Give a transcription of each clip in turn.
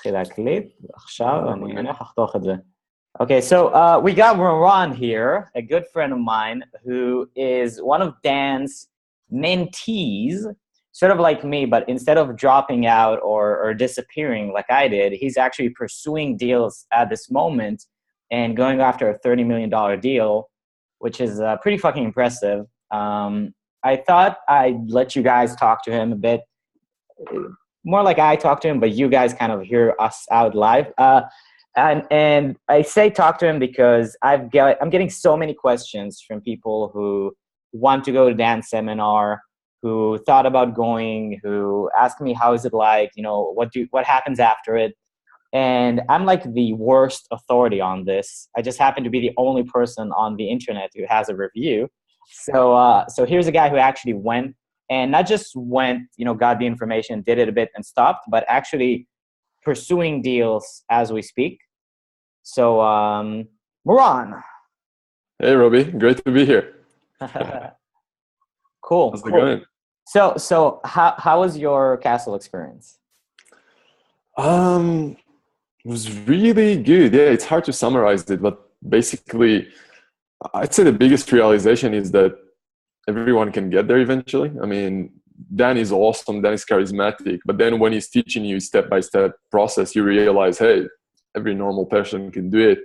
מתחיל להקליט, עכשיו אני הולך לחתוך את זה. Okay, so we got Mורן here, a good friend of mine, who is one of Dan's mentees, sort of like me, but instead of dropping out or disappearing like I did, he's actually pursuing deals at this moment and going after a $30 million deal, which is pretty fucking impressive. I thought I'd let you guys talk to him a bit, more like I talk to him, but you guys kind of hear us out live. And I say talk to him because I'm getting so many questions from people who want to go to Dan's seminar, who thought about going, who ask me how is it like, you know, what happens after it. And I'm like the worst authority on this. I just happen to be the only person on the internet who has a review. So here's a guy who actually went, and not just went, you know, got the information, did it a bit and stopped, but actually pursuing deals as we speak. So, Mורן. Hey, Robbie. Great to be here. Cool. How's it going? So how was your castle experience? It was really good. Yeah, it's hard to summarize it, but basically, I'd say the biggest realization is that everyone can get there eventually. I mean, Dan is awesome. Dan is charismatic. But then when he's teaching you step-by-step process, you realize, hey, every normal person can do it.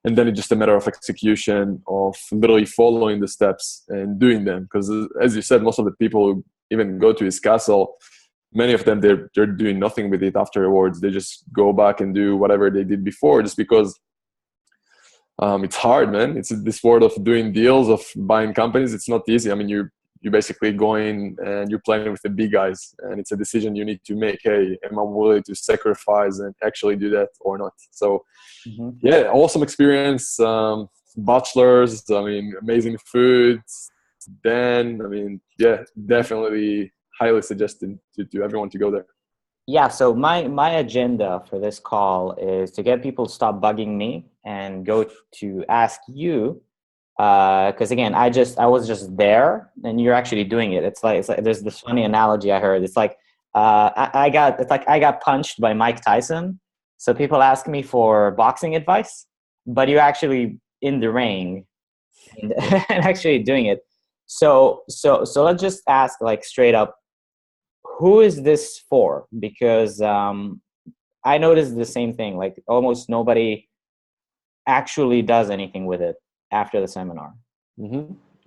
And then it's just a matter of execution, of literally following the steps and doing them. Because as you said, most of the people who even go to his castle, many of them, they're doing nothing with it afterwards. They just go back and do whatever they did before, just because it's hard, man. It's this world of doing deals, of buying companies. It's not easy. I mean, you're basically going and you're playing with the big guys, and it's a decision you need to make. Hey, am I willing to sacrifice and actually do that or not? So, yeah, awesome experience. Bachelors, I mean, amazing food. Then, I mean, yeah, definitely highly suggested to everyone to go there. Yeah, so my agenda for this call is to get people to stop bugging me and go to ask you, because again, I was just there, and you're actually doing it. It's like there's this funny analogy I heard. It's like I got punched by Mike Tyson. So people ask me for boxing advice, but you're actually in the ring and, and actually doing it. So let's just ask like straight up, who is this for? Because I noticed the same thing. Like almost nobody actually does anything with it after the seminar.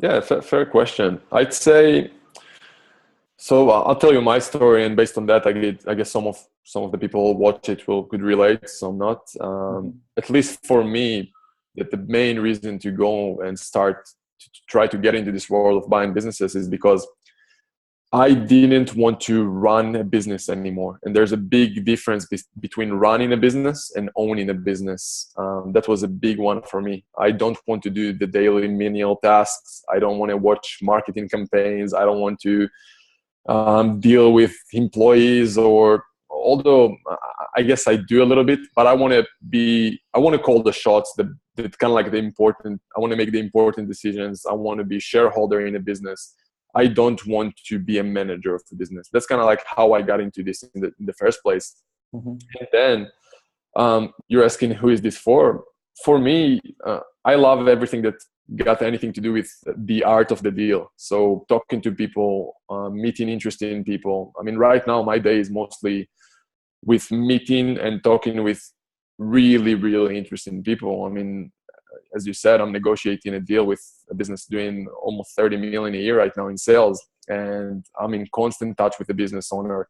Yeah, fair question. I'd say, so I'll tell you my story, and based on that, I guess some of the people who watch it could relate, some not. At least for me, that the main reason to go and start to try to get into this world of buying businesses is because I didn't want to run a business anymore. And there's a big difference between running a business and owning a business. That was a big one for me. I don't want to do the daily menial tasks. I don't want to watch marketing campaigns. I don't want to deal with employees, or although I guess I do a little bit, but I want to call the shots, that kind of like I want to make the important decisions. I want to be a shareholder in a business. I don't want to be a manager of the business. That's kind of like how I got into this in the first place. And then you're asking, who is this for? For me, I love everything that got anything to do with the art of the deal. So talking to people, meeting interesting people. I mean, right now my day is mostly with meeting and talking with really, really interesting people. I mean, as you said, I'm negotiating a deal with a business doing almost 30 million a year right now in sales. And I'm in constant touch with the business owner.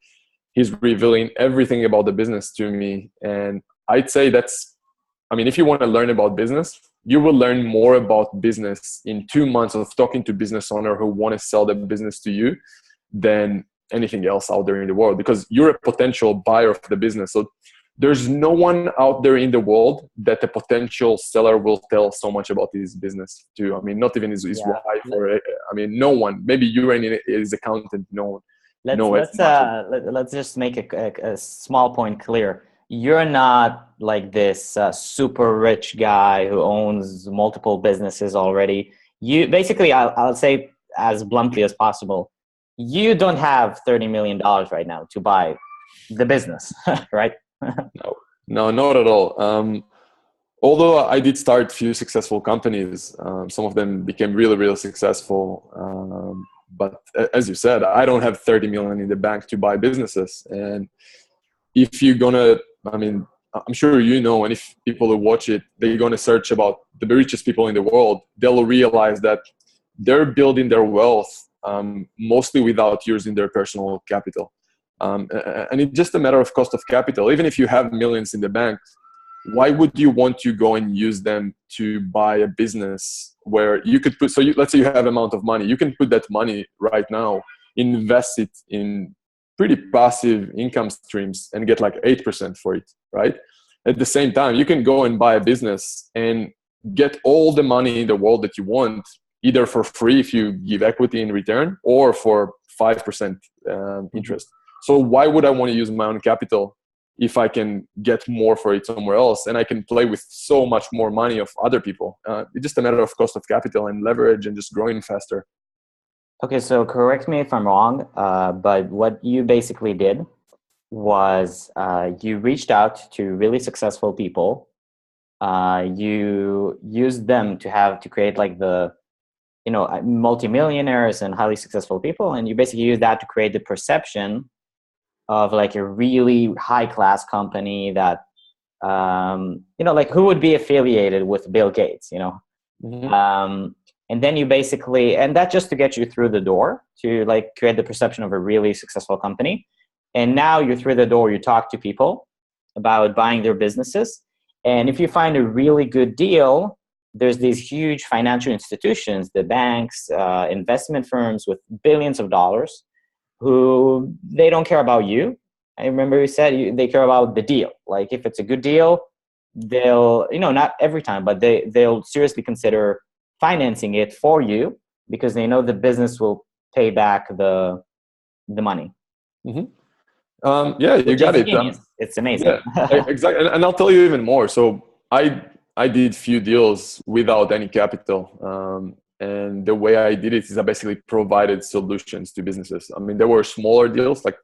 He's revealing everything about the business to me. And I'd say if you want to learn about business, you will learn more about business in 2 months of talking to business owner who want to sell the business to you than anything else out there in the world, because you're a potential buyer of the business. So there's no one out there in the world that a potential seller will tell so much about his business to. I mean, not even his wife, or no one. Maybe you and his accountant, no one. Let's just make a small point clear. You're not like this super rich guy who owns multiple businesses already. You basically, I'll say as bluntly as possible, you don't have $30 million right now to buy the business, right? No, not at all. Although I did start a few successful companies, some of them became really, really successful. But as you said, I don't have 30 million in the bank to buy businesses. And if you're gonna, I mean, I'm sure you know, and if people who watch it, they're gonna search about the richest people in the world, they'll realize that they're building their wealth mostly without using their personal capital. And it's just a matter of cost of capital. Even if you have millions in the bank, why would you want to go and use them to buy a business where you could put, let's say you have amount of money, you can put that money right now, invest it in pretty passive income streams and get like 8% for it, right? At the same time, you can go and buy a business and get all the money in the world that you want, either for free if you give equity in return, or for 5% interest. So why would I want to use my own capital if I can get more for it somewhere else, and I can play with so much more money of other people? It's just a matter of cost of capital and leverage and just growing faster. Okay, so correct me if I'm wrong, but what you basically did was you reached out to really successful people. You used them to create like the, multimillionaires and highly successful people, and you basically used that to create the perception of like a really high class company that, like who would be affiliated with Bill Gates, Mm-hmm. And then you basically, and that just to get you through the door to like create the perception of a really successful company. And now you're through the door, you talk to people about buying their businesses. And if you find a really good deal, there's these huge financial institutions, the banks, investment firms with billions of dollars, who they don't care about you. I remember you said they care about the deal. Like if it's a good deal, they'll, not every time, but they'll seriously consider financing it for you because they know the business will pay back the money. Mm-hmm. Yeah, you got it. It's amazing. Yeah, exactly. And I'll tell you even more. So I did few deals without any capital. And the way I did it is I basically provided solutions to businesses. I mean, there were smaller deals, like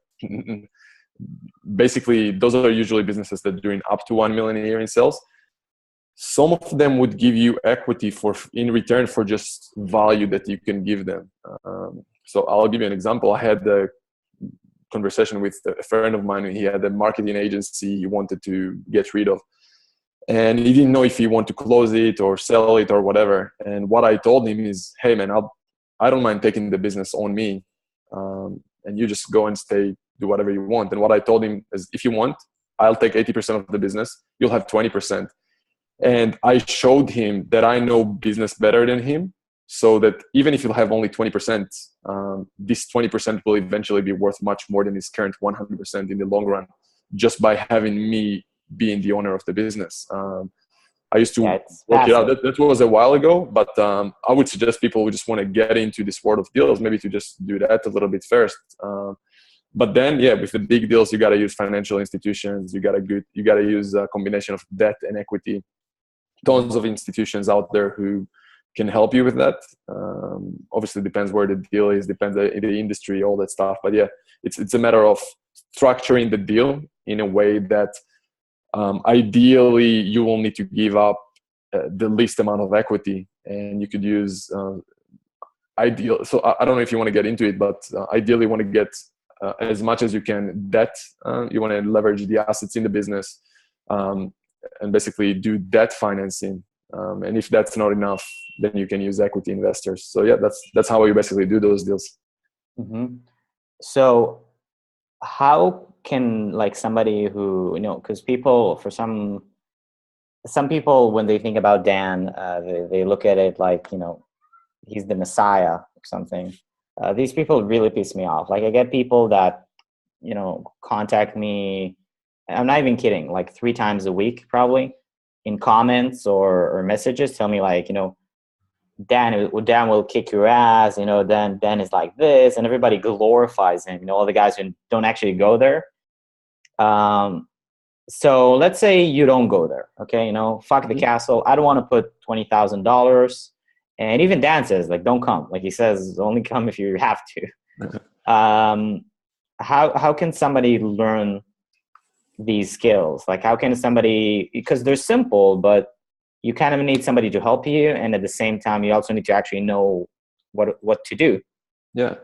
basically those are usually businesses that are doing up to 1 million a year in sales. Some of them would give you equity in return for just value that you can give them. So I'll give you an example. I had a conversation with a friend of mine. He had a marketing agency he wanted to get rid of. And he didn't know if he wanted to close it or sell it or whatever. And what I told him is, hey man, I don't mind taking the business on me. And you just go and do whatever you want. And what I told him is, if you want, I'll take 80% of the business. You'll have 20%. And I showed him that I know business better than him. So that even if you'll have only 20%, this 20% will eventually be worth much more than his current 100% in the long run, just by having me being the owner of the business. I used to work it out. That was a while ago, but I would suggest people who just want to get into this world of deals, maybe to just do that a little bit first. But then, with the big deals, you got to use financial institutions. You got to use a combination of debt and equity. Tons of institutions out there who can help you with that. Obviously, depends where the deal is, depends the industry, all that stuff. But it's a matter of structuring the deal in a way that ideally you will need to give up the least amount of equity, and you could use so I don't know if you want to get into it, but ideally you want to get as much as you can debt. You want to leverage the assets in the business and basically do debt financing, and if that's not enough, then you can use equity investors. So that's how you basically do those deals. Mm-hmm. So how can like somebody who, because people, for some people, when they think about Dan, they look at it like, he's the Messiah or something. These people really piss me off. Like I get people that, contact me, I'm not even kidding, like 3 times a week, probably, in comments or messages, tell me like, Dan will kick your ass, Dan is like this, and everybody glorifies him, all the guys who don't actually go there. So let's say you don't go there, okay? Fuck the castle. I don't want to put $20,000. And even Dan says, like, don't come. Like he says, only come if you have to. How can somebody learn these skills? Like, how can somebody, because they're simple, but you kind of need somebody to help you, and at the same time, you also need to actually know what to do. Yeah.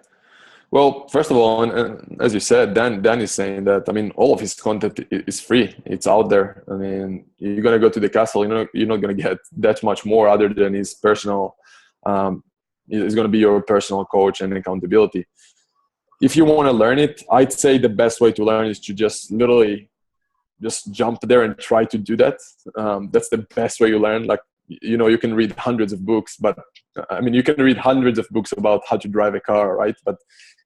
Well, first of all, and as you said, Dan is saying that, I mean, all of his content is free. It's out there. I mean, you're going to go to the castle, you're not going to get that much more other than his personal, he's going to be your personal coach and accountability. If you want to learn it, I'd say the best way to learn is to just literally just jump there and try to do that. That's the best way you learn. Like, you can read hundreds of books, but I mean, you can read hundreds of books about how to drive a car, right? But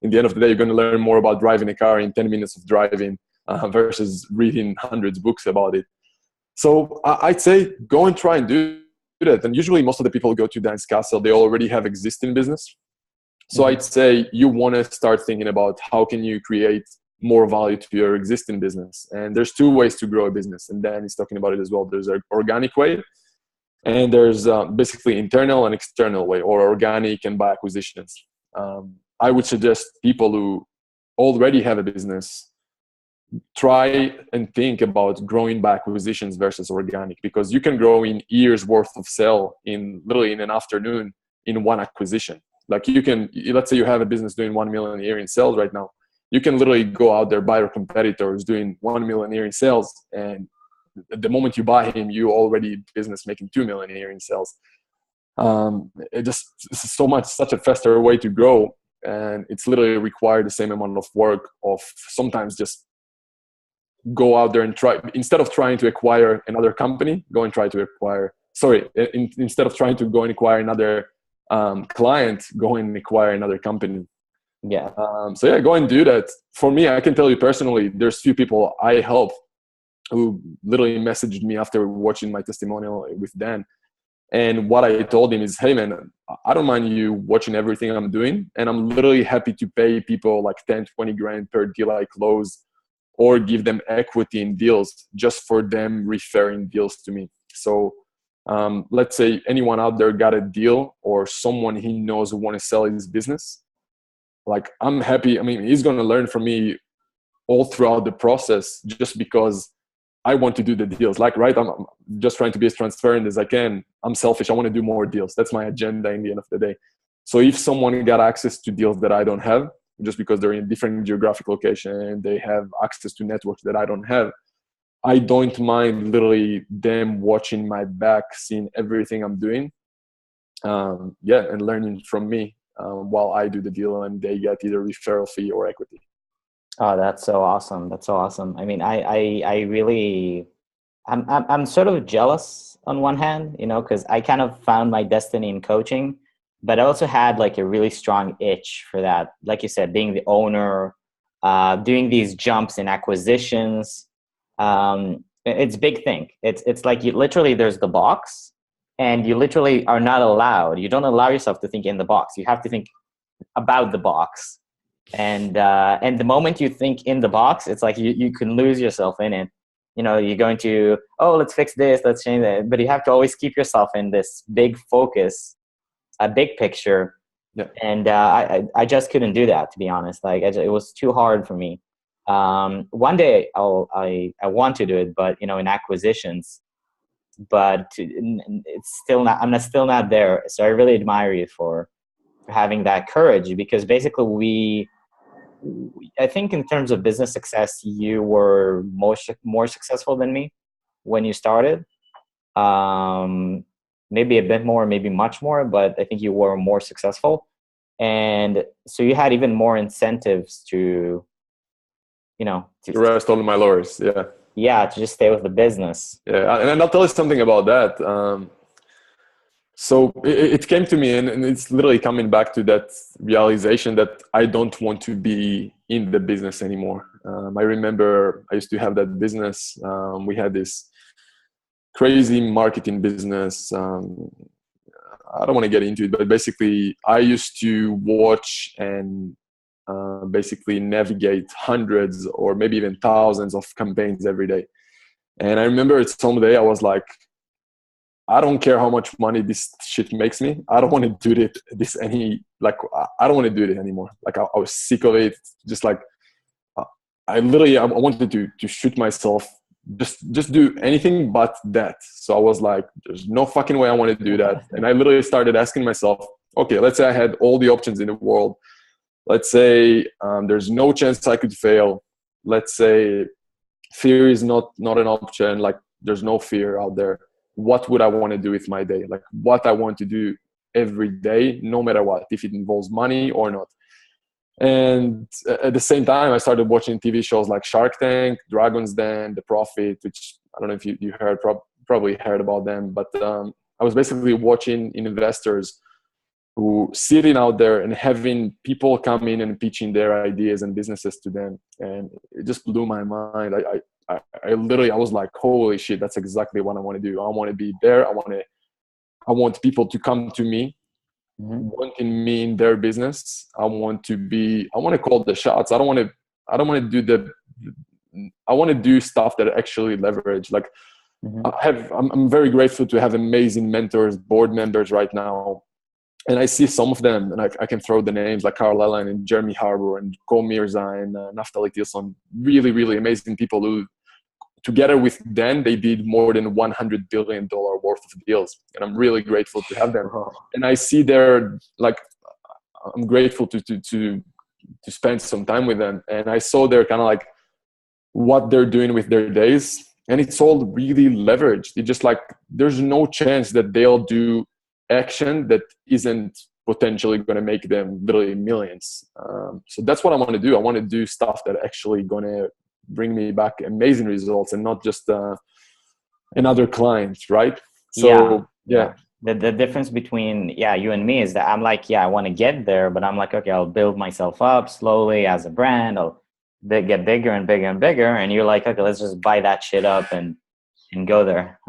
in the end of the day, you're going to learn more about driving a car in 10 minutes of driving versus reading hundreds of books about it. So I'd say go and try and do that. And usually most of the people who go to Dan's Castle, they already have existing business. So I'd say you want to start thinking about how can you create more value to your existing business. And there's two ways to grow a business. And Dan is talking about it as well. There's an organic way, and there's basically internal and external way, or organic and by acquisitions. I would suggest people who already have a business try and think about growing by acquisitions versus organic, because you can grow in years worth of sale literally in an afternoon in one acquisition. Like let's say you have a business doing 1 million a year in sales right now. You can literally go out there, buy your competitors doing 1 million a year in sales, and the moment you buy him, you already business making 2 million a year in sales. It's such a faster way to grow, and it's literally required the same amount of work of sometimes just go out there and try, instead of trying to acquire another company, instead of trying to go and acquire another client, go and acquire another company. Yeah. Go and do that. For me, I can tell you personally, there's few people I help who literally messaged me after watching my testimonial with Dan. And what I told him is, hey man, I don't mind you watching everything I'm doing. And I'm literally happy to pay people like 10, 20 grand per deal I close, or give them equity in deals just for them referring deals to me. So let's say anyone out there got a deal or someone he knows who want to sell his business. Like, I'm happy. I mean, he's going to learn from me all throughout the process just because I want to do the deals. Like, right, I'm just trying to be as transparent as I can. I'm selfish. I want to do more deals. That's my agenda in the end of the day. So if someone got access to deals that I don't have, just because they're in a different geographic location, they have access to networks that I don't have, I don't mind literally them watching my back, seeing everything I'm doing, and learning from me while I do the deal, and they get either referral fee or equity. Oh, that's so awesome. That's so awesome. I mean, I really, I'm sort of jealous on one hand, because I kind of found my destiny in coaching, but I also had like a really strong itch for that. Like you said, being the owner, doing these jumps in acquisitions. It's a big thing. It's like there's the box, and you literally are not allowed. You don't allow yourself to think in the box. You have to think about the box. And the moment you think in the box, it's like you can lose yourself in it. You're going to, let's fix this, let's change that. But you have to always keep yourself in this big focus, a big picture. Yeah. And I just couldn't do that, to be honest. Like, it was too hard for me. One day I want to do it, but in acquisitions, but it's still not. I'm still not there. So I really admire you for having that courage, because basically I think in terms of business success, you were more successful than me when you started. Maybe a bit more, maybe much more, but I think you were more successful. And so you had even more incentives to rest on my laurels. Yeah, to just stay with the business. Yeah, and I'll tell you something about that. So it came to me, and it's literally coming back to that realization that I don't want to be in the business anymore. I remember I used to have that business. We had this crazy marketing business. I don't want to get into it, but basically I used to watch and basically navigate hundreds or maybe even thousands of campaigns every day. And I remember some day I was like, I don't care how much money this shit makes me. I don't want to do I don't want to do it anymore. Like, I was sick of it. Just like, I wanted to shoot myself, just do anything but that. So I was like, there's no fucking way I want to do that. And I literally started asking myself, okay, let's say I had all the options in the world. Let's say there's no chance I could fail. Let's say fear is not an option. Like there's no fear out there. What would I want to do with my day? Like what I want to do every day, no matter what, if it involves money or not. And at the same time, I started watching TV shows like Shark Tank, Dragon's Den, The Profit, which I don't know if you heard, probably heard about them. But I was basically watching investors who sitting out there and having people come in and pitching their ideas and businesses to them. And it just blew my mind. I literally, I was like, holy shit, that's exactly what I want to do. I want to be there. I want people to come to me, wanting me in their business. I want to call the shots. I want to do stuff that actually leverage. Like I'm very grateful to have amazing mentors, board members right now. And I see some of them, and I can throw the names like Carl Ellen and Jeremy Harbour and Ko Mirza and Naftali Tilson, really, really amazing people who, together with them, they did more than $100 billion worth of deals. And I'm really grateful to have them. And I see their, like, I'm grateful to spend some time with them. And I saw their kind of like what they're doing with their days. And it's all really leveraged. It's just like, there's no chance that they'll do action that isn't potentially going to make them literally millions. So that's what I want to do. I want to do stuff that actually going to bring me back amazing results and not just another client, right? So yeah. The difference between you and me is that I'm like, I want to get there, but I'm like, okay, I'll build myself up slowly as a brand. I'll get bigger and bigger and bigger. And you're like, okay, let's just buy that shit up and go there.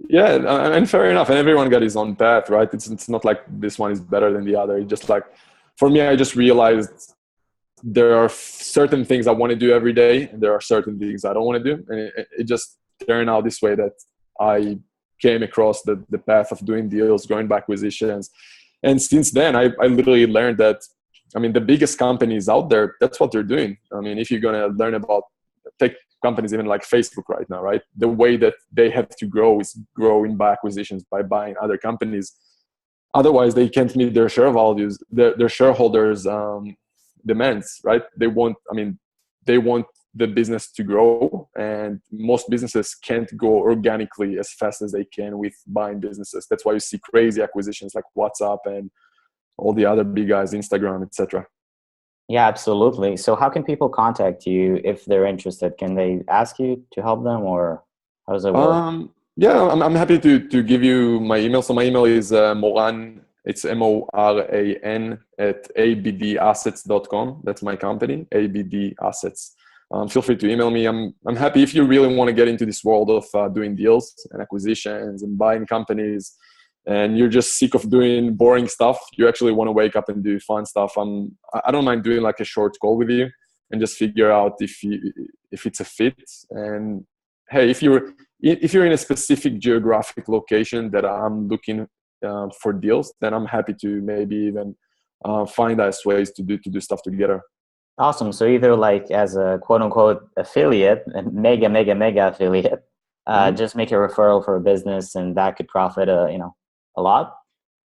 Yeah, and fair enough. And everyone got his own path, right? It's not like this one is better than the other. It's just like, for me, I just realized there are certain things I want to do every day, and there are certain things I don't want to do. And it just turned out this way that I came across the path of doing deals, going by acquisitions. And since then, I literally learned that, I mean, the biggest companies out there, that's what they're doing. I mean, if you're going to learn about tech companies, even like Facebook right now, right? The way that they have to grow is growing by acquisitions, by buying other companies. Otherwise, they can't meet their share values, their shareholders' demands, right? They want the business to grow, and most businesses can't go organically as fast as they can with buying businesses. That's why you see crazy acquisitions like WhatsApp and all the other big guys, Instagram, etc. Yeah, absolutely. So how can people contact you if they're interested? Can they ask you to help them, or how does it work? Yeah, I'm happy to give you my email. So my email is Moran, it's MORAN at abdassets.com. That's my company, ABD Assets. Feel free to email me. I'm happy if you really want to get into this world of doing deals and acquisitions and buying companies, and you're just sick of doing boring stuff. You actually want to wake up and do fun stuff. I don't mind doing like a short call with you and just figure out if it's a fit. And hey, if you're in a specific geographic location that I'm looking for deals, then I'm happy to maybe even find us ways to do stuff together. Awesome. So either like as a quote unquote affiliate, and mega affiliate, just make a referral for a business, and that could profit a lot.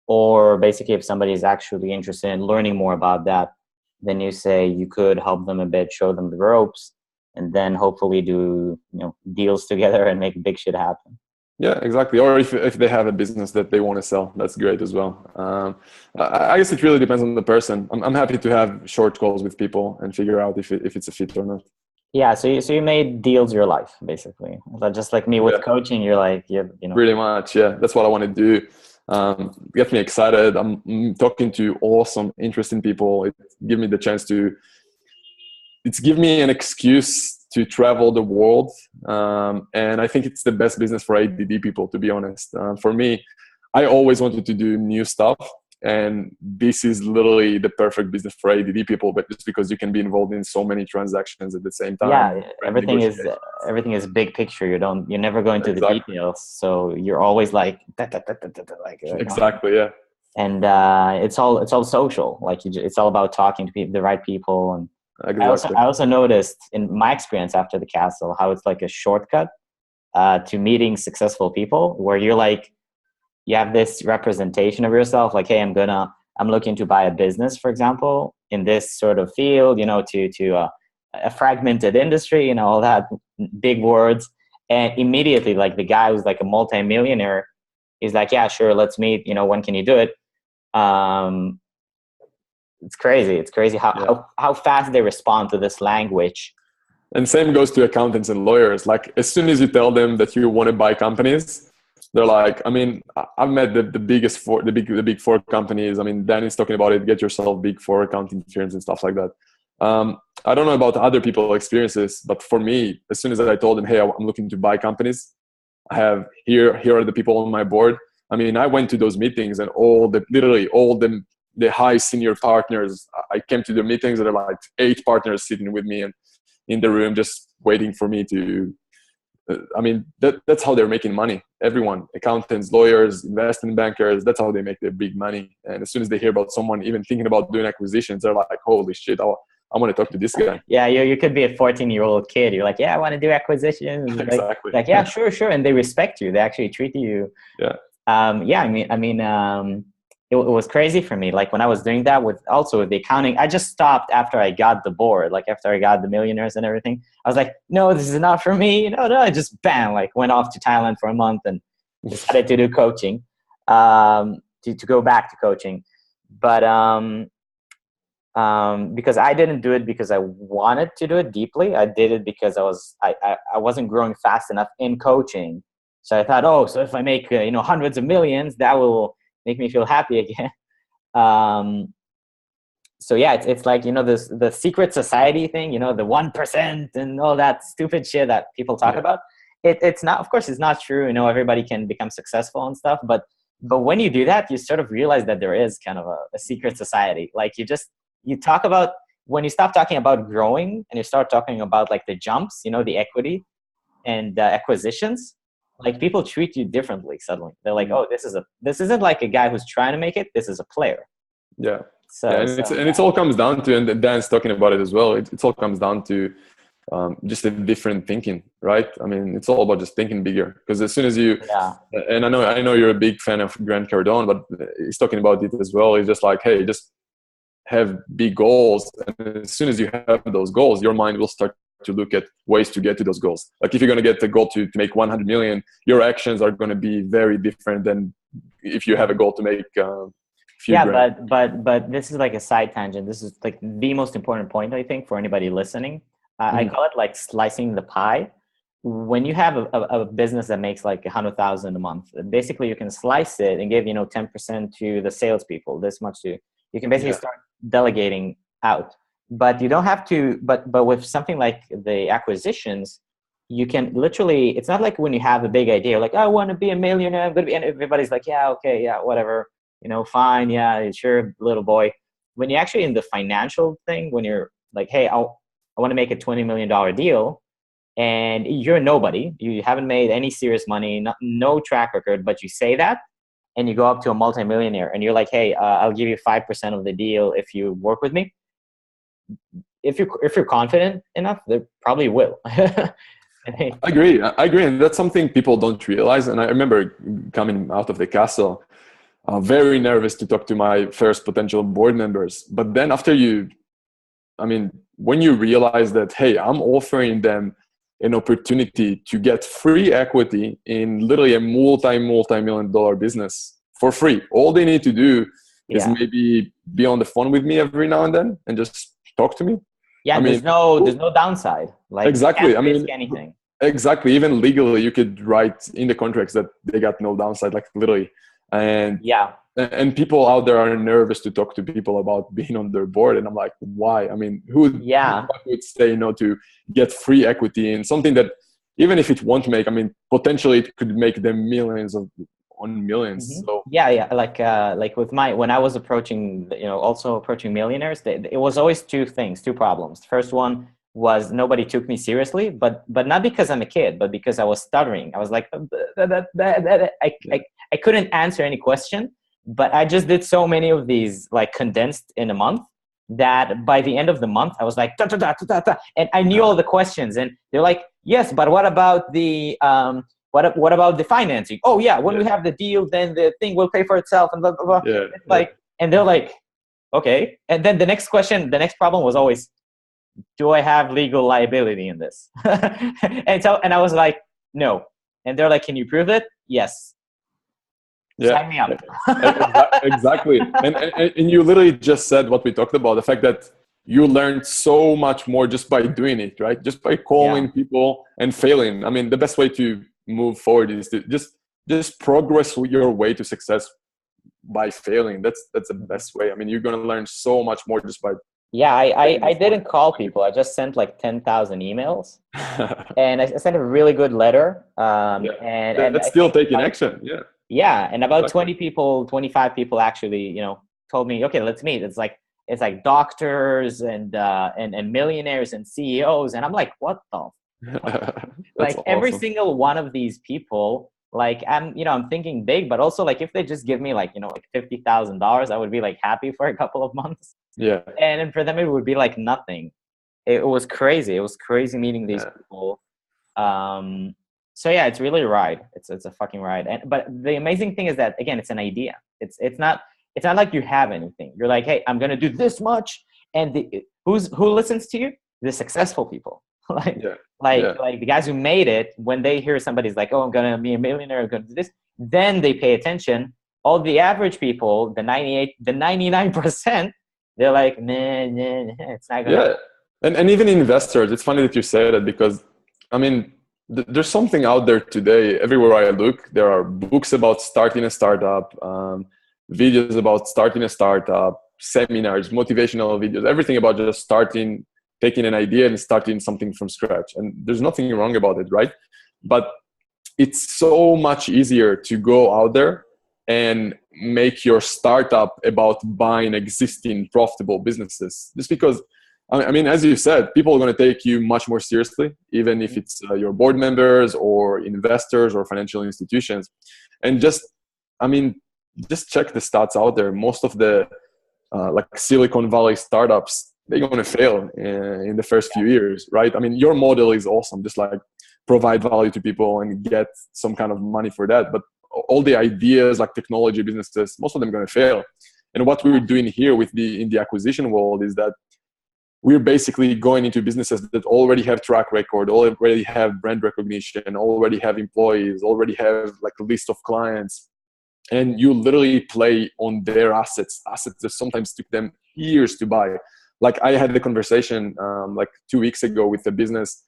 Or basically, if somebody is actually interested in learning more about that, then you say you could help them a bit, show them the ropes, and then hopefully do deals together and make big shit happen. Yeah, exactly. Or if they have a business that they want to sell, that's great as well. I guess it really depends on the person. I'm happy to have short calls with people and figure out if it's a fit or not. Yeah, so you made deals your life, basically. Just like me with coaching, you're like, Pretty much, yeah. That's what I want to do. Get me excited. I'm talking to awesome, interesting people. It's give me an excuse to travel the world. And I think it's the best business for ADD people, to be honest. For me, I always wanted to do new stuff. And this is literally the perfect business for ADD people, but just because you can be involved in so many transactions at the same time. Yeah, everything is big picture. You never go into the details, so you're always like, exactly, yeah. And it's all social. Like it's all about talking to the right people, and Exactly. I also noticed in my experience after the castle how it's like a shortcut to meeting successful people, where you're like, you have this representation of yourself, like, hey, I'm looking to buy a business, for example, in this sort of field, to a fragmented industry, all that big words. And immediately, like, the guy who's like a multi-millionaire is like, yeah, sure, let's meet, when can you do it? It's crazy. It's crazy how fast they respond to this language. And same goes to accountants and lawyers. Like, as soon as you tell them that you want to buy companies, they're like, I mean, I've met the big four companies. I mean, Danny's talking about it. Get yourself big four accounting firms and stuff like that. I don't know about other people's experiences, but for me, as soon as I told them, hey, I'm looking to buy companies, I have here are the people on my board. I mean, I went to those meetings and literally all the high senior partners, I came to the meetings and there are like 8 partners sitting with me and in the room just waiting for me to, I mean, that's how they're making money. Everyone, accountants, lawyers, investment bankers, that's how they make their big money. And as soon as they hear about someone even thinking about doing acquisitions, they're like, holy shit, I want to talk to this guy. Yeah, you could be a 14-year-old kid. You're like, yeah, I want to do acquisitions. Exactly. Like, yeah, sure. And they respect you. They actually treat you. Yeah. It was crazy for me. Like, when I was doing that with the accounting, I just stopped after I got the board, like after I got the millionaires and everything. I was like, no, this is not for me. No, I just went off to Thailand for a month and decided to do coaching, to go back to coaching. But because I didn't do it because I wanted to do it deeply. I did it because I wasn't growing fast enough in coaching. So I thought, so if I make hundreds of millions, that will make me feel happy again. So yeah, it's like, the secret society thing, the 1% and all that stupid shit that people talk about. It's not, of course, it's not true. Everybody can become successful and stuff, but when you do that, you sort of realize that there is kind of a secret society. Like, you talk about, when you stop talking about growing and you start talking about like the jumps, the equity and the acquisitions, like, people treat you differently suddenly. They're like, oh, this isn't like a guy who's trying to make it. This is a player. Yeah. It all comes down to, and Dan's talking about it as well. It all comes down to just a different thinking, right? I mean, it's all about just thinking bigger. Because as soon as you, and I know you're a big fan of Grant Cardone, but he's talking about it as well. He's just like, hey, just have big goals. And as soon as you have those goals, your mind will start to look at ways to get to those goals. Like, if you're going to get the goal to make 100 million, your actions are going to be very different than if you have a goal to make few grand. But this is like a side tangent. This is like the most important point, I think, for anybody listening. I call it like slicing the pie. When you have a business that makes like 100,000 a month, basically you can slice it and give 10% to the salespeople, this much to you can basically start delegating out. But you don't have to. But with something like the acquisitions, you can literally. It's not like when you have a big idea, like, I want to be a millionaire. I'm gonna be, and everybody's like, yeah, okay, yeah, whatever, fine, yeah, sure, little boy. When you're actually in the financial thing, when you're like, hey, I want to make a $20 million deal, and you're nobody, you haven't made any serious money, no track record, but you say that, and you go up to a multimillionaire, and you're like, hey, I'll give you 5% of the deal if you work with me. If you're confident enough, they probably will. I agree, and that's something people don't realize. And I remember coming out of the castle, very nervous to talk to my first potential board members. But then when you realize that, hey, I'm offering them an opportunity to get free equity in literally a multi-million dollar business for free. All they need to do is maybe be on the phone with me every now and then and just talk to me. Yeah, there's no downside. Like, exactly. You can't risk anything. Exactly. Even legally, you could write in the contracts that they got no downside, like literally. And people out there are nervous to talk to people about being on their board. And I'm like, why? I mean, who would say no to get free equity in something that, even if it won't make, potentially it could make them millions. So like with when I was approaching, also approaching millionaires, it was always two problems. The first one was nobody took me seriously, but not because I'm a kid, but because I was stuttering. I was like, I couldn't answer any question, but I just did so many of these, like, condensed in a month, that by the end of the month, I was like, da, da, da, da, da, and I knew all the questions. And they're like, yes, but what about the what about the financing? Oh yeah, when we have the deal, then the thing will pay for itself, and blah blah blah. Yeah, it's like, and they're like, okay. And then the next question, problem was always, do I have legal liability in this? and I was like, no. And they're like, can you prove it? Yes. Sign me up. Exactly. And you literally just said what we talked about, the fact that you learned so much more just by doing it, right? Just by calling people and failing. I mean, the best way to move forward is to just progress your way to success by failing. That's the best way. I mean, you're going to learn so much more just by... Yeah, I didn't call people. I just sent like 10,000 emails. And I sent a really good letter. And that's still taking action. Yeah. Yeah, and about 20 people, 25 people actually, told me, okay, let's meet. It's like doctors and millionaires and CEOs, and I'm like, what the? Like awesome. Every single one of these people, like I'm thinking big, but also like if they just give me like $50,000, I would be like happy for a couple of months. Yeah. And for them, it would be like nothing. It was crazy. It was crazy meeting these people. So yeah, it's really a ride. It's a fucking ride. But the amazing thing is that, again, it's an idea. It's not like you have anything. You're like, hey, I'm gonna do this much, and who listens to you? The successful people. Like the guys who made it. When they hear somebody's like, oh, I'm gonna be a millionaire, I'm gonna do this, then they pay attention. All the average people, the 99%, they're like, nah, it's not gonna. Yeah, and even investors. It's funny that you say that, because, I mean, there's something out there today. Everywhere I look, there are books about starting a startup, videos about starting a startup, seminars, motivational videos, everything about just taking an idea and starting something from scratch. And there's nothing wrong about it, right? But it's so much easier to go out there and make your startup about buying existing profitable businesses. Just because, I mean, as you said, people are going to take you much more seriously, even if it's your board members or investors or financial institutions. And just check the stats out there. Most of the like Silicon Valley startups, they're going to fail in the first few years, right? I mean, your model is awesome. Just like provide value to people and get some kind of money for that. But all the ideas like technology businesses, most of them are going to fail. And what we're doing here in the acquisition world is that we're basically going into businesses that already have track record, already have brand recognition, already have employees, already have like a list of clients. And you literally play on their assets that sometimes took them years to buy. Like I had the conversation like 2 weeks ago with a business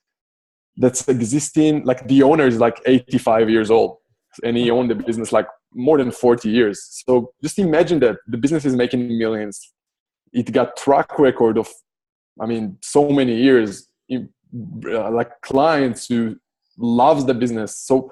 that's existing, like the owner is like 85 years old and he owned the business like more than 40 years. So just imagine that the business is making millions. It got track record of, I mean, so many years, like clients who loves the business. So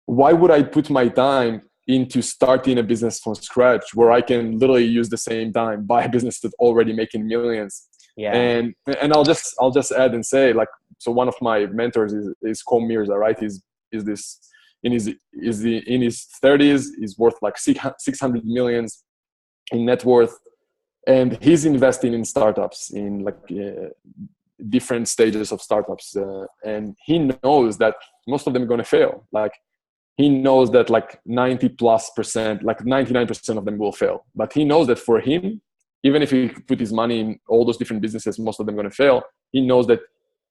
why would I put my time into starting a business from scratch where I can literally use the same time, buy a business that's already making millions? Yeah. And I'll just add and say, like, so one of my mentors is Kom Mirza, right? Is this in his 30s, he's worth like 600 millions in net worth. And he's investing in startups, in like different stages of startups. And he knows that most of them are going to fail. Like he knows that like 90+%, like 99% of them will fail. But he knows that for him, even if he put his money in all those different businesses, most of them are going to fail. He knows that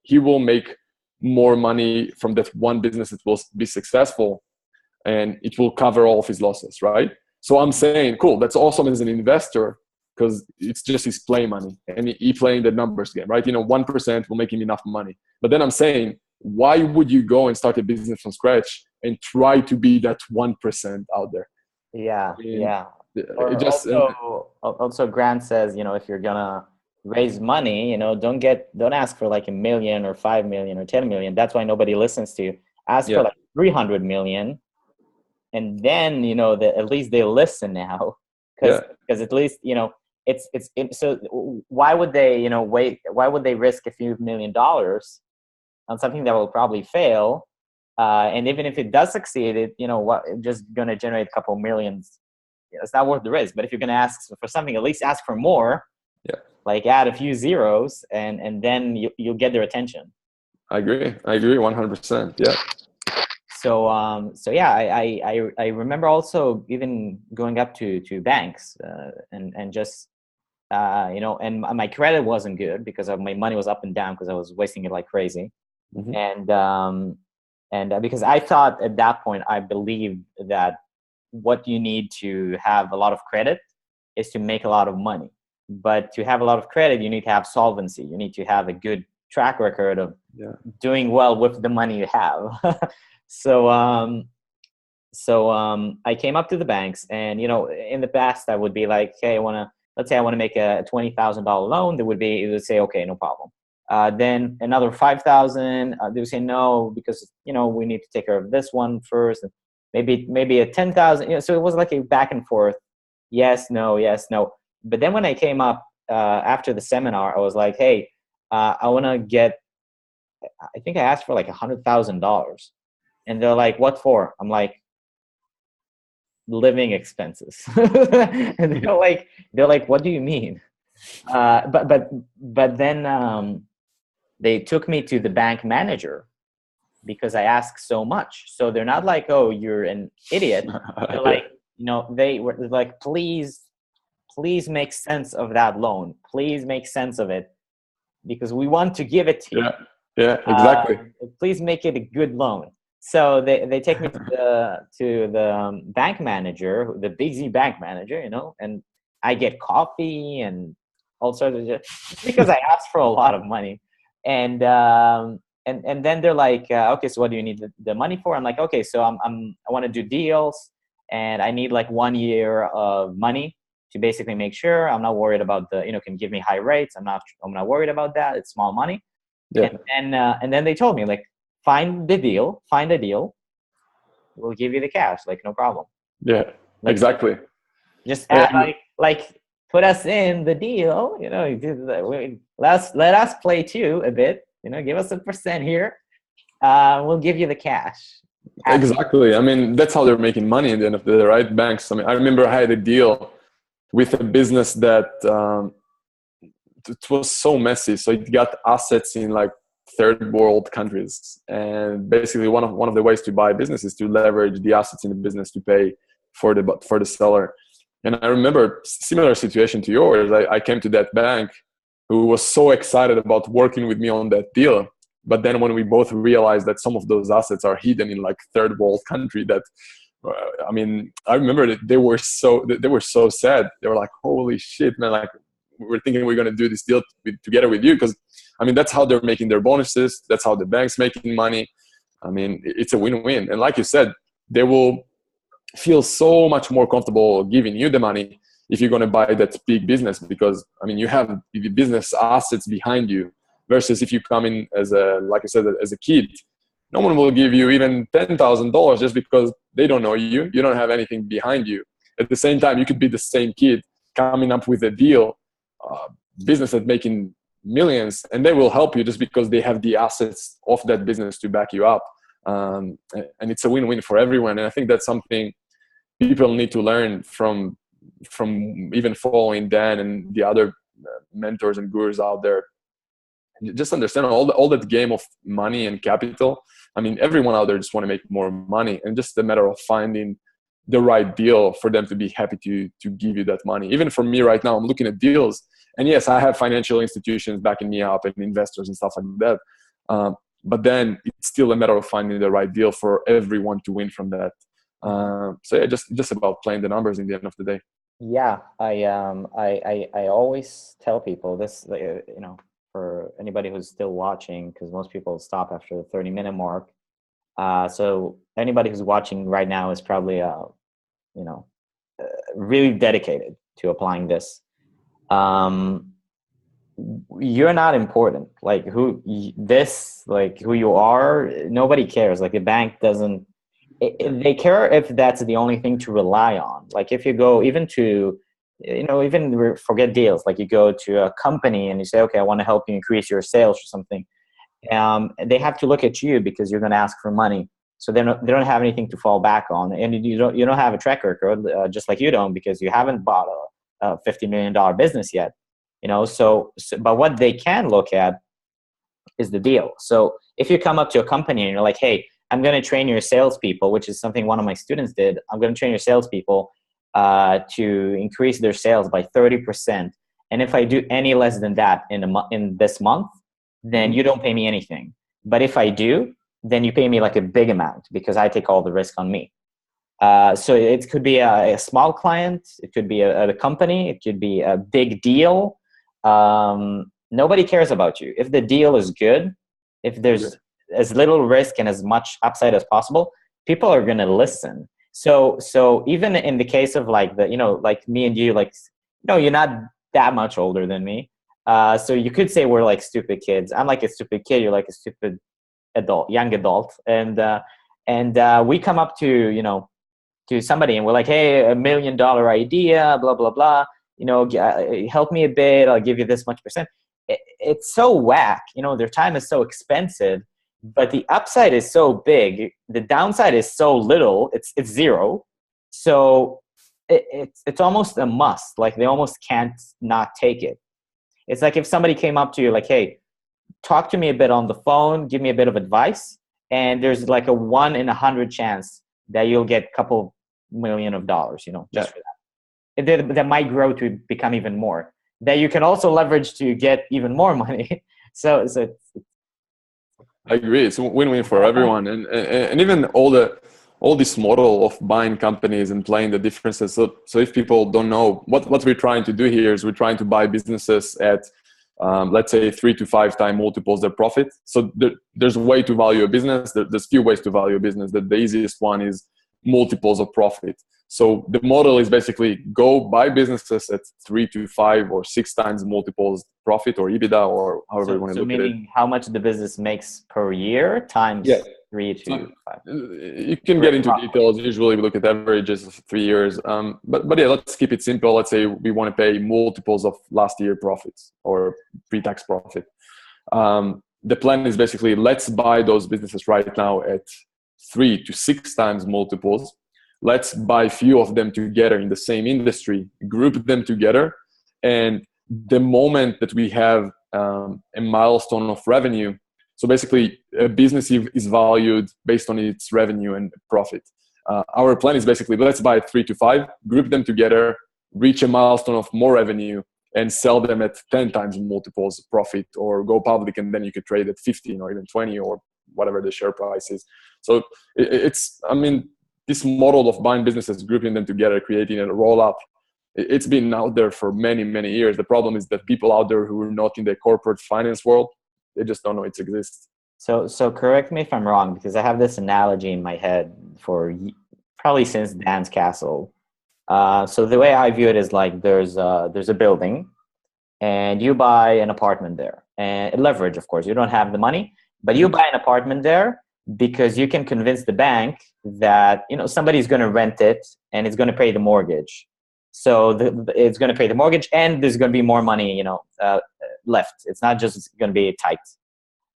he will make more money from that one business that will be successful, and it will cover all of his losses, right? So I'm saying, cool, that's awesome as an investor, because it's just his play money and he playing the numbers game, right? 1% will make him enough money. But then I'm saying, why would you go and start a business from scratch and try to be that 1% out there? Yeah, yeah. Or also Grant says, if you're gonna raise money, don't ask for like $1 million or 5 million or 10 million. That's why nobody listens to you. Ask for like 300 million, and then at least they listen now, because at least so why would they wait? Why would they risk a few $1 million on something that will probably fail? And even if it does succeed, just gonna generate a couple millions. It's not worth the risk. But if you're gonna ask for something, at least ask for more. Yeah. like add a few zeros, and then you'll get their attention. I agree 100%. Yeah. So yeah, I remember also even going up to banks and just and my credit wasn't good because my money was up and down because I was wasting it like crazy. Mm-hmm. And because I thought at that point, I believed that what you need to have a lot of credit is to make a lot of money. But to have a lot of credit, you need to have solvency. You need to have a good track record of doing well with the money you have. So I came up to the banks, and in the past I would be like, hey, let's say I want to make a $20,000 loan. It would say, okay, no problem. Then another 5,000, they would say no, because we need to take care of this one first. And maybe a 10,000. So it was like a back and forth. Yes, no, yes, no. But then when I came up after the seminar, I was like, hey, I want to get. I think I asked for like $100,000, and they're like, "What for?" I'm like, "Living expenses." And they're like, "What do you mean?" But then they took me to the bank manager because I asked so much. So they're not like, "Oh, you're an idiot." They're like, they were like, "Please make sense of that loan. Please make sense of it, because we want to give it to you." Yeah, exactly. Please make it a good loan. So they take me to the bank manager, the busy bank manager, and I get coffee and all sorts of just because I asked for a lot of money. And then they're like, okay, so what do you need the money for? I'm like, okay, so I want to do deals, and I need like 1 year of money to basically make sure I'm not worried about can give me high rates. I'm not worried about that. It's small money. Yeah. And then they told me, like, find a deal. We'll give you the cash. Like, no problem. Yeah, like, exactly. Just add, like put us in the deal. Let us play too a bit. Give us a % here. We'll give you the cash. Exactly. I mean, that's how they're making money at the end of the day, right? Banks. I mean, I remember I had a deal with a business that it was so messy. So it got assets in like third world countries, and basically one of the ways to buy business is to leverage the assets in the business to pay for the seller. And I remember similar situation to yours. I came to that bank who was so excited about working with me on that deal. But then when we both realized that some of those assets are hidden in like third world country, that I mean, I remember that they were so sad. They were like, holy shit, man, like we're thinking we're going to do this deal together with you. Because I mean, that's how they're making their bonuses. That's how the bank's making money. I mean, it's a win-win. And like you said, they will feel so much more comfortable giving you the money if you're going to buy that big business, because I mean, you have the business assets behind you, versus if you come in as like I said, as a kid, no one will give you even $10,000 just because they don't know you. You don't have anything behind you. At the same time, you could be the same kid coming up with a deal, business that's making millions, and they will help you just because they have the assets of that business to back you up. And it's a win-win for everyone. And I think that's something people need to learn from even following Dan and the other mentors and gurus out there. Just understand all that game of money and capital. I mean, everyone out there just want to make more money, and just a matter of finding the right deal for them to be happy to give you that money. Even for me right now, I'm looking at deals, and yes, I have financial institutions backing me up and investors and stuff like that. But then it's still a matter of finding the right deal for everyone to win from that. So yeah, just about playing the numbers in the end of the day. Yeah, I always tell people this, for anybody who's still watching, because most people stop after the 30-minute mark. So anybody who's watching right now is probably, really dedicated to applying this. You're not important. Like who you are, nobody cares. Like the bank doesn't. They care if that's the only thing to rely on. Like if you go even to, even forget deals, like you go to a company and you say, okay, I want to help you increase your sales or something. They have to look at you because you're going to ask for money. So they don't have anything to fall back on. And you don't have a track record, just like you don't, because you haven't bought a $50 million business yet. But what they can look at is the deal. So if you come up to a company and you're like, hey, I'm going to train your salespeople, which is something one of my students did. I'm going to train your salespeople to increase their sales by 30%. And if I do any less than that in this month, then you don't pay me anything. But if I do, then you pay me like a big amount because I take all the risk on me. So it could be a small client. It could be a company. It could be a big deal. Nobody cares about you. If the deal is good, if there's as little risk and as much upside as possible, people are going to listen. So even in the case of like like me and you, like, you're not that much older than me. So you could say we're like stupid kids. I'm like a stupid kid. You're like a stupid young adult. And we come up to, to somebody and we're like, hey, $1 million idea, blah, blah, blah. Help me a bit. I'll give you this much percent. It's so whack. Their time is so expensive, but the upside is so big. The downside is so little. It's zero. So it's almost a must. Like they almost can't not take it. It's like if somebody came up to you like, hey, talk to me a bit on the phone, give me a bit of advice, and there's like a 1 in 100 chance that you'll get a couple million of dollars, just for that. That might grow to become even more. That you can also leverage to get even more money. So I agree. It's a win-win for everyone, and even all this model of buying companies and playing the differences. So if people don't know what we're trying to do here is we're trying to buy businesses at let's say 3 to 5 times multiples their profit. So there's a way to value a business. There's few ways to value a business. The easiest one is multiples of profit. So the model is basically go buy businesses at 3 to 5 or 6 times multiples profit or EBITDA or however you want to look at it. So meaning how much the business makes per year times 3 to 5. You can get into details. Usually we look at averages of 3 years. But yeah, let's keep it simple. Let's say we want to pay multiples of last year profits or pre-tax profit. The plan is basically let's buy those businesses right now at 3 to 6 times multiples. Let's buy few of them together in the same industry, group them together. And the moment that we have a milestone of revenue, so basically a business is valued based on its revenue and profit. Our plan is basically let's buy 3 to 5, group them together, reach a milestone of more revenue, and sell them at 10 times multiples profit, or go public and then you could trade at 15 or even 20 or whatever the share price is. So this model of buying businesses, grouping them together, creating a roll-up, it's been out there for many, many years. The problem is that people out there who are not in the corporate finance world, they just don't know it exists. So correct me if I'm wrong, because I have this analogy in my head for probably since Dan's Castle. So the way I view it is like there's a building and you buy an apartment there. And leverage, of course. You don't have the money, but you buy an apartment there because you can convince the bank that somebody's going to rent it and it's going to pay the mortgage. So it's going to pay the mortgage and there's going to be more money left. It's not just going to be tight.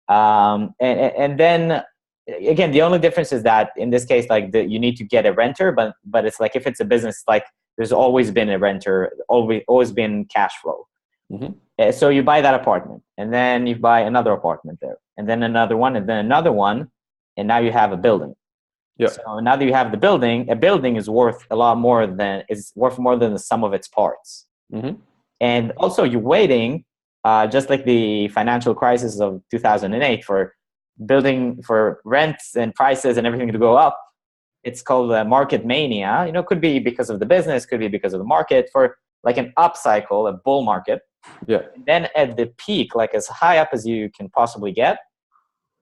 And then again, the only difference is that in this case, like you need to get a renter, but it's like if it's a business, like there's always been a renter, always been cash flow. Mm-hmm. So you buy that apartment and then you buy another apartment there and then another one and then another one. And now you have a building. Yeah. So now that you have the building, a building is worth more than the sum of its parts. Mm-hmm. And also you're waiting, just like the financial crisis of 2008 for rents and prices and everything to go up. It's called market mania. Could be because of the business, could be because of the market, for like an upcycle, a bull market. Yeah. And then at the peak, like as high up as you can possibly get,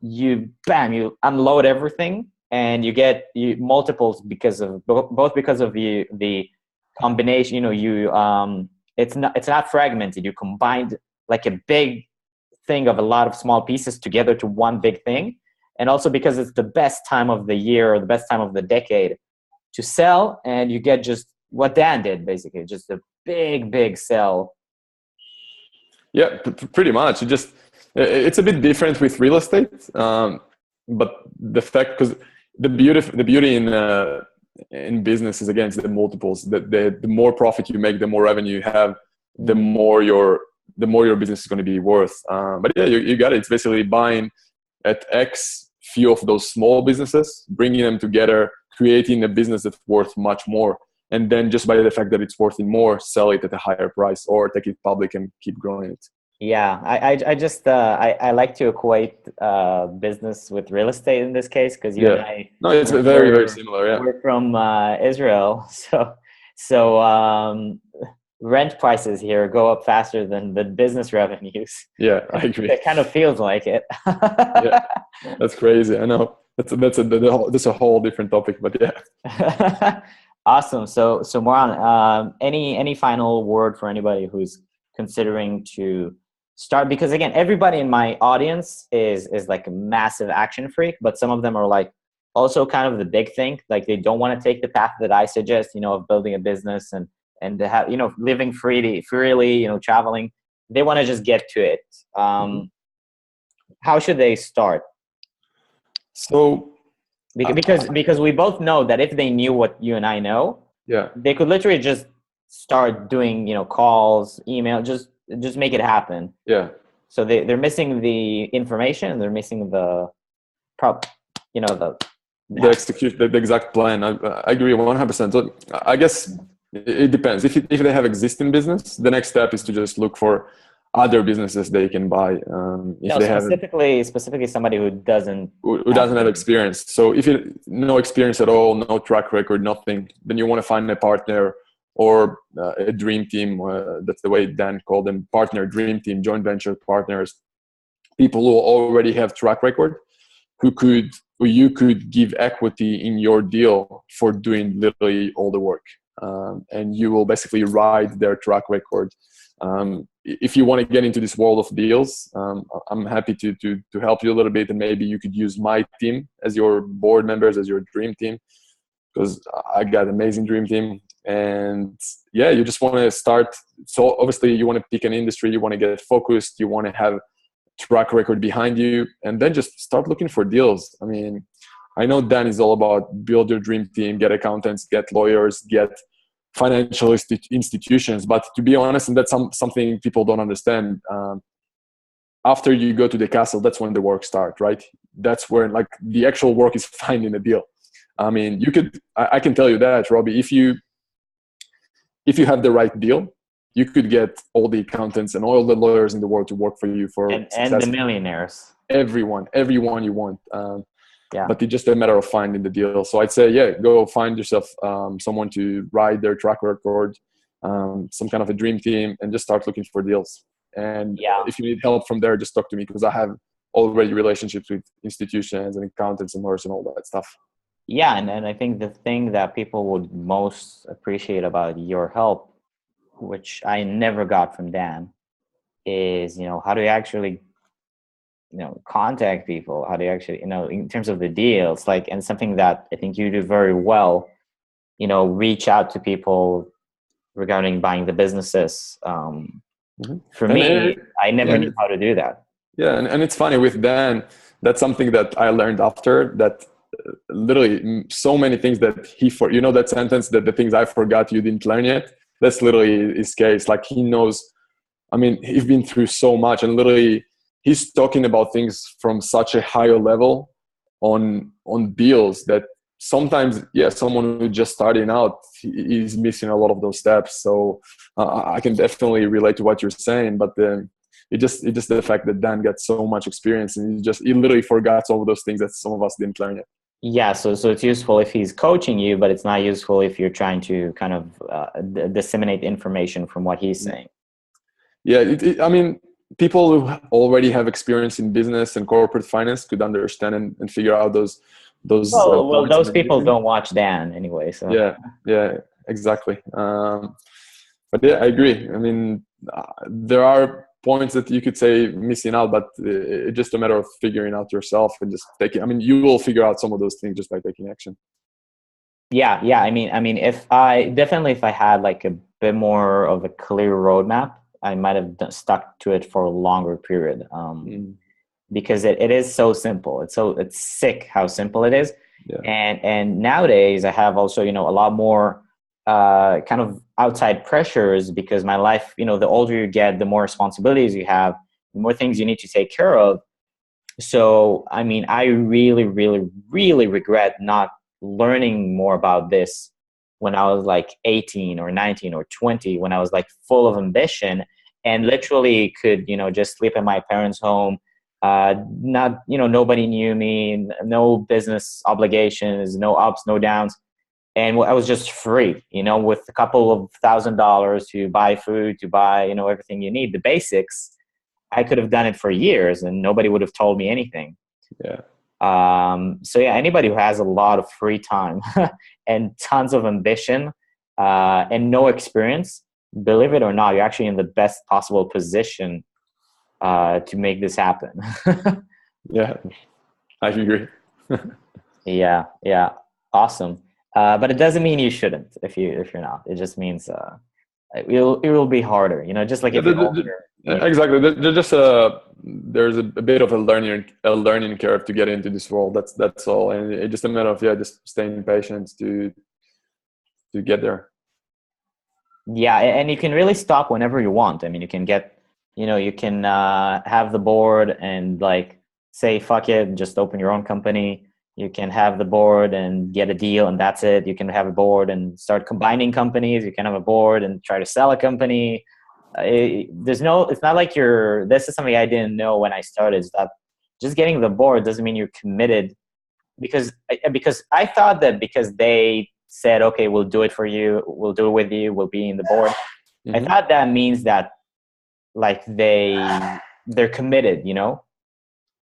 you unload everything and you get multiples because of both because of the combination. It's not fragmented. You combined like a big thing of a lot of small pieces together to one big thing, and also because it's the best time of the year or the best time of the decade to sell, and you get just what Dan did, basically, just a big sell. Yeah, pretty much. It's a bit different with real estate, but the fact, because the beauty in business is again the multiples. The more profit you make, the more revenue you have, the more your the more your business is going to be worth. But yeah, you got it. It's basically buying at X few of those small businesses, bringing them together, creating a business that's worth much more. And then just by the fact that it's worth more, sell it at a higher price or take it public and keep growing it. Yeah, I just I like to equate business with real estate in this case, because you and I. No, it's very similar. Yeah, we're from Israel, so rent prices here go up faster than the business revenues. Yeah, I agree. It kind of feels like it. Yeah, that's crazy. I know that's a whole different topic, but yeah. Awesome. So Moran, any final word for anybody who's considering to start? Because again, everybody in my audience is like a massive action freak, but some of them are like also kind of the big thing. Like they don't want to take the path that I suggest, of building a business and to have, living freely, traveling. They want to just get to it. How should they start? So because we both know that if they knew what you and I know, they could literally just start doing, calls, email, just make it happen. Yeah. So they're missing the information, they're missing the execution, the exact plan. I agree 100%. So I guess it depends. If they have existing business, the next step is to just look for other businesses they can buy. Specifically somebody who doesn't have experience. So if you no experience at all, no track record, nothing, then you want to find a partner or a dream team. That's the way Dan called them: partner, dream team, joint venture partners, people who already have track record, who you could give equity in your deal for doing literally all the work, and you will basically ride their track record. If you want to get into this world of deals, I'm happy to help you a little bit, and maybe you could use my team as your board members, as your dream team, because I got an amazing dream team. And yeah, you just want to start. So obviously you want to pick an industry, you want to get focused, you want to have track record behind you, and then just start looking for deals. I mean, I know Dan is all about build your dream team, get accountants, get lawyers, get financial institutions. But to be honest, and that's something people don't understand, after you go to the castle, that's when the work starts, right? That's where like the actual work is finding a deal. I mean, I can tell you that, Robbie, if you have the right deal, you could get all the accountants and all the lawyers in the world to work for you and the millionaires. Everyone you want. But it's just a matter of finding the deal. So I'd say, go find yourself someone to ride their track record, some kind of a dream team, and just start looking for deals. And if you need help from there, just talk to me, because I have already relationships with institutions and accountants and lawyers and all that stuff. Yeah, and I think the thing that people would most appreciate about your help, which I never got from Dan, is, how do you actually, contact people? How do you actually, in terms of the deals, and something that I think you do very well, reach out to people regarding buying the businesses. For me, I never knew how to do that. Yeah, and it's funny with Dan, that's something that I learned after that. Literally so many things that that sentence, that the things I forgot you didn't learn yet, that's literally his case. Like, he knows, I mean, he's been through so much, and literally he's talking about things from such a higher level on deals that sometimes, someone who's just starting out is missing a lot of those steps. So I can definitely relate to what you're saying, but then it's just the fact that Dan got so much experience, and he literally forgot some of those things that some of us didn't learn yet. Yeah, so it's useful if he's coaching you, but it's not useful if you're trying to kind of disseminate information from what he's saying. Yeah, I mean, people who already have experience in business and corporate finance could understand and figure out those. Well, those people don't watch Dan anyway. So yeah, exactly. But yeah, I agree. I mean, there are points that you could say missing out, but it's just a matter of figuring out yourself and just taking. I mean, you will figure out some of those things just by taking action. Yeah. I mean, if I had like a bit more of a clear roadmap, I might have stuck to it for a longer period. Because it is so simple. It's sick how simple it is. Yeah. And nowadays I have also, a lot more kind of outside pressures, because my life, you know, the older you get, the more responsibilities you have, the more things you need to take care of. So, I mean, I really, really, really regret not learning more about this when I was like 18 or 19 or 20, when I was like full of ambition and literally could, you know, just sleep in my parents' home. Not, you know, nobody knew me, no business obligations, no ups, no downs. And I was just free, you know, with a couple of $1,000 to buy food, to buy, you know, everything you need, the basics. I could have done it for years and nobody would have told me anything. Yeah. So yeah, anybody who has a lot of free time and tons of ambition and no experience, believe it or not, you're actually in the best possible position to make this happen. Yeah, I agree. Yeah, awesome. But it doesn't mean you shouldn't if you're not. It just means it will be harder. You know, just like if you're older. Exactly. There's a bit of a learning curve to get into this world. That's all, and it's just a matter of just staying patient to get there. Yeah, and you can really stop whenever you want. I mean, you can have the board and like say fuck it, just open your own company. You can have the board and get a deal, and that's it. You can have a board and start combining companies. You can have a board and try to sell a company. It's not like this is something I didn't know when I started, is that just getting the board doesn't mean you're committed, because I thought that because they said, okay, we'll do it for you, we'll do it with you, we'll be in the board. Mm-hmm. I thought that means that like they're committed, you know,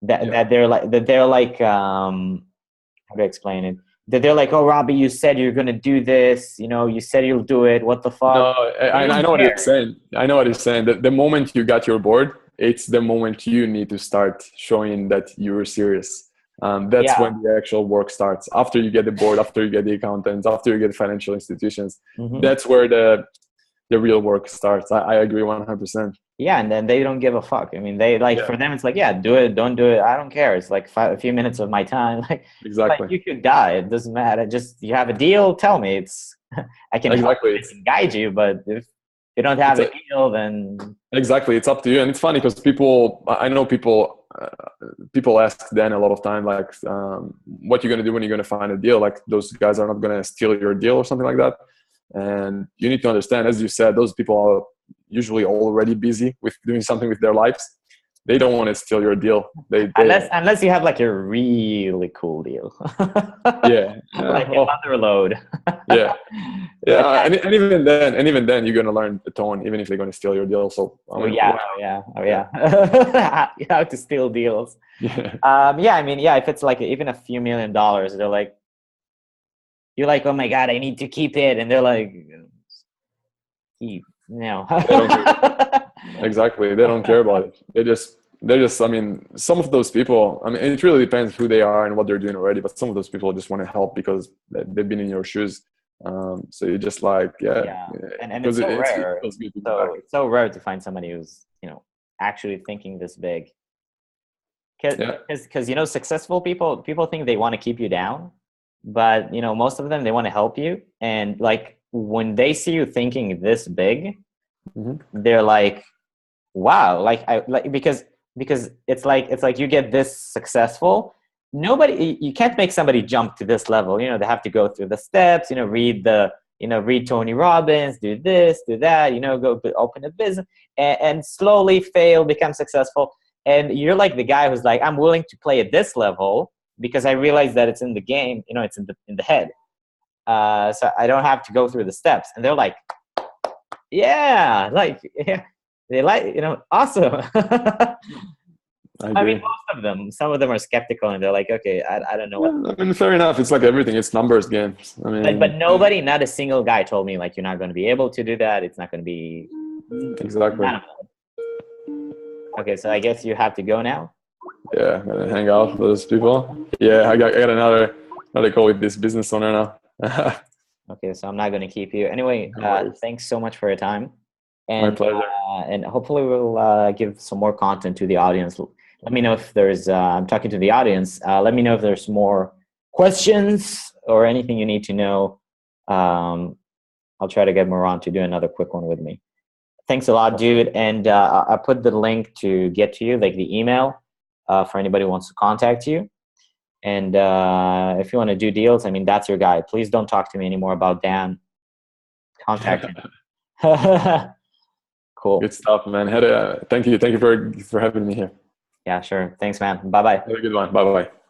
that they're like how do I explain it? That they're like, oh, Robbie, you said you're going to do this. You know, you said you'll do it. What the fuck? No, I know what you're saying. I know what you're saying. The moment you got your board, it's the moment you need to start showing that you're serious. That's when the actual work starts. After you get the board, after you get the accountants, after you get the financial institutions, that's where the real work starts. I agree 100%. Yeah, and then they don't give a fuck. I mean, they for them, it's like, yeah, do it, don't do it. I don't care. It's like a few minutes of my time. Like, exactly. Like you could die. It doesn't matter. Just you have a deal. Tell me. I can help you and guide you. But if you don't have a deal, then exactly, it's up to you. And it's funny because I know people ask Dan a lot of time, like, what you're gonna do when you're gonna find a deal? Like, those guys are not gonna steal your deal or something like that. And you need to understand, as you said, those people are usually already busy with doing something with their lives. They don't want to steal your deal. Unless you have like a really cool deal. Yeah. Like another load. Yeah. And even then, you're gonna learn the tone, even if they're gonna steal your deal. So yeah. You have to steal deals. Yeah. I mean, if it's like even a few $1 million, they're like, you're like, oh my God, I need to keep it, and they're like, keep. No. Exactly. They don't care about it. They're just, I mean, some of those people, I mean, it really depends who they are and what they're doing already, but some of those people just want to help because they've been in your shoes. So you're just like, and it's so rare. It's so rare to find somebody who's, you know, actually thinking this big. Because you know, successful people think they want to keep you down, but you know, most of them, they want to help you. And like, when they see you thinking this big, they're like, wow, because it's like you get this successful. You can't make somebody jump to this level. You know, they have to go through the steps, you know, read Tony Robbins, do this, do that, you know, go open a business and slowly fail, become successful. And you're like the guy who's like, I'm willing to play at this level because I realize that it's in the game, you know, it's in the head. So I don't have to go through the steps. And they're like, they like, you know, awesome. I mean, most of them, some of them are skeptical and they're like, okay, I don't know what. I mean, fair enough. It's like everything. It's numbers games. I mean, but nobody, not a single guy told me like, you're not going to be able to do that. It's not going to be. Exactly. Okay, so I guess you have to go now. Yeah, I'm gonna hang out with those people. Yeah, I got another call with this business owner now. Okay, so I'm not going to keep you. Anyway, thanks so much for your time. And, my pleasure. And hopefully we'll give some more content to the audience. Let me know if there's, I'm talking to the audience, let me know if there's more questions or anything you need to know. I'll try to get Moran to do another quick one with me. Thanks a lot, dude. And I put the link to get to you, like the email, for anybody who wants to contact you. And if you want to do deals, I mean, that's your guy. Please don't talk to me anymore about Dan. Contact him. Cool. Good stuff, man. Thank you for having me here. Yeah, sure. Thanks, man. Bye-bye. Have a good one. Bye-bye.